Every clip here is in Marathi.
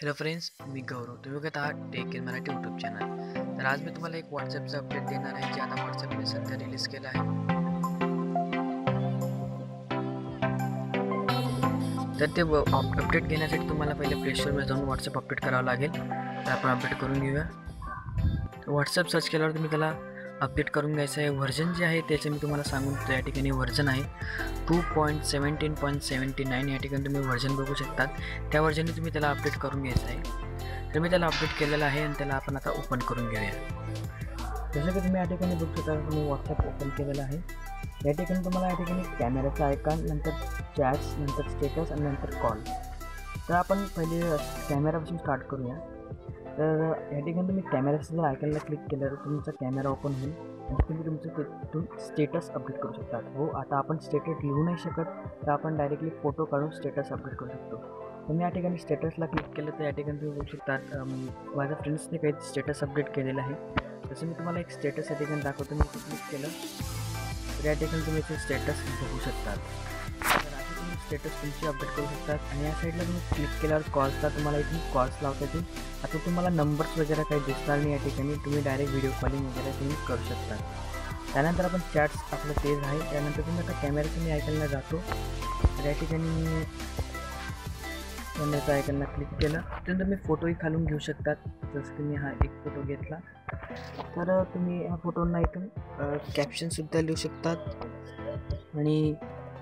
हॅलो फ्रेंड्स, मी गौरव. तुम्ही बघत आहात tech in Marathi YouTube channel. तर आज मी तुम्हाला एक व्हॉट्सॲपचं अपडेट देणार आहे, जे आता व्हॉट्सॲपने सध्या रिलीज केलं आहे. तर ते अपडेट घेण्यासाठी तुम्हाला पहिले प्ले स्टोरमध्ये जाऊन व्हॉट्सॲप अपडेट करावं लागेल. तर आपण अपडेट करून घेऊया. व्हॉट्सॲप सर्च केल्यावर तुम्ही त्याला अपडेट करून घ्यायचं आहे. व्हर्जन जे आहे त्याचे मी तुम्हाला सांगून देतो. या ठिकाणी व्हर्जन आहे 2.17.79. या ठिकाणी तुम्ही व्हर्जन बघू शकतात. त्या व्हर्जनने तुम्ही त्याला अपडेट करून घ्यायचं आहे. तर मी त्याला अपडेट केलेलं आहे आणि त्याला आपण आता ओपन करून घेऊया. जसं की तुम्ही या ठिकाणी बघू शकता, तुम्ही व्हॉट्सॲप ओपन केलेलं आहे. या ठिकाणी तुम्हाला या ठिकाणी कॅमेराचा आयकॉन, नंतर चॅट्स, नंतर स्टेटस आणि नंतर कॉल. तर आपण पहिले कॅमेरापासून स्टार्ट करूया. तर या ठिकाणी तुम्ही कॅमेराचं जर आयकॉनला क्लिक केलं तर तुमचा कॅमेरा ओपन होईल आणि तुम्ही तुमचं तिथून स्टेटस अपडेट करू शकता. हो, आता आपण स्टेटस लिहू नाही शकत, तर आपण डायरेक्टली फोटो काढून स्टेटस अपडेट करू शकतो. तुम्ही या ठिकाणी स्टेटसला क्लिक केलं तर या ठिकाणी तुम्ही बघू शकता माझ्या फ्रेंड्सने काही स्टेटस अपडेट केलेलं आहे. जसं मी तुम्हाला एक स्टेटस या ठिकाणी दाखवतो. मी क्लिक केलं तर या ठिकाणी तुम्ही ते स्टेटस बघू शकतात. तर असे तुम्ही स्टेटस तुमची अपडेट करू शकतात. आणि या साईडला तुम्ही क्लिक केल्यावर कॉल्सला तुम्हाला इथून कॉल्स लावता येतील. आता तुम्हाला नंबर्स वगैरे काही दिसणार नाही. या ठिकाणी तुम्ही डायरेक्ट व्हिडिओ कॉलिंग वगैरे तुम्ही करू शकता. त्यानंतर आपण चॅट्स आपलं पेज आहे. त्यानंतर तुम्ही आता कॅमेऱ्याचं मी आयकॉनला जातो. तर या ठिकाणी मी कॅमेऱ्याच्या आयकॉनला क्लिक केलं. त्यानंतर तुम्ही फोटोही खालून घेऊ शकतात. जसं की मी हा एक फोटो घेतला, तर तुम्ही ह्या फोटोंना इथून कॅप्शनसुद्धा लिहू शकतात आणि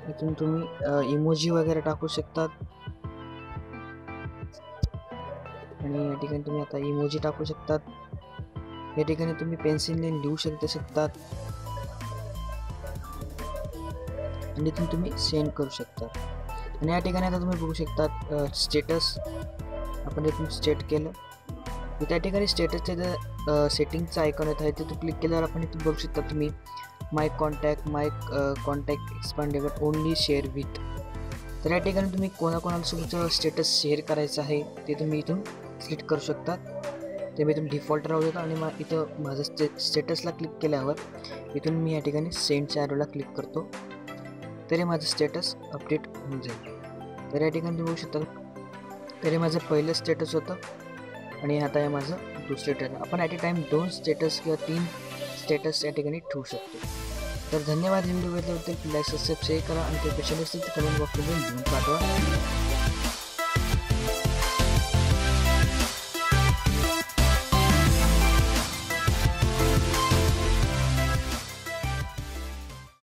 इथून तुम्ही इमोजी वगैरे टाकू शकतात. आणि या ठिकाणी तुम्ही आता इमोजी टाकू शकतात. या ठिकाणी तुम्ही पेन्सिलने लिहू शकतात आणि इथून तुम्ही सेंड करू शकता. आणि या ठिकाणी आता तुम्ही बघू शकतात स्टेटस. आपण इथून स्टेट केलं तर त्या ठिकाणी स्टेटसचे सेटिंगचं आयकॉन येत आहे. तिथून क्लिक केल्यावर आपण इथून बघू शकता तुम्ही my contact expandable only share with. तर या ठिकाणी तुम्ही कोणाकोणासोबत स्टेटस शेअर करायचं आहे ते तुम्ही इथून सिलेक्ट करू शकतात. ते मी इथून डिफॉल्ट राहू देतो आणि इथं माझं स्टेटसला क्लिक केल्यावर इथून मी या ठिकाणी सेंडच्या ॲरोला क्लिक करतो. तरी माझं स्टेटस अपडेट होऊन जाईल. तर या ठिकाणी तुम्ही बघू शकता, तरी माझं पहिलं स्टेटस होतं आणि आता हे माझं दुसरं स्टेटस. आपण ॲट ए टाईम 2 स्टेटस किंवा 3 स्टेटस या ठिकाणी ठेवू शकतो. तर धन्यवाद. व्हिडिओ बघितल्याबद्दल लाईक सबस्क्राईब करा आणि ते पेशंट असतील तर कमेंट बॉक्समध्ये लिहून पाठवा.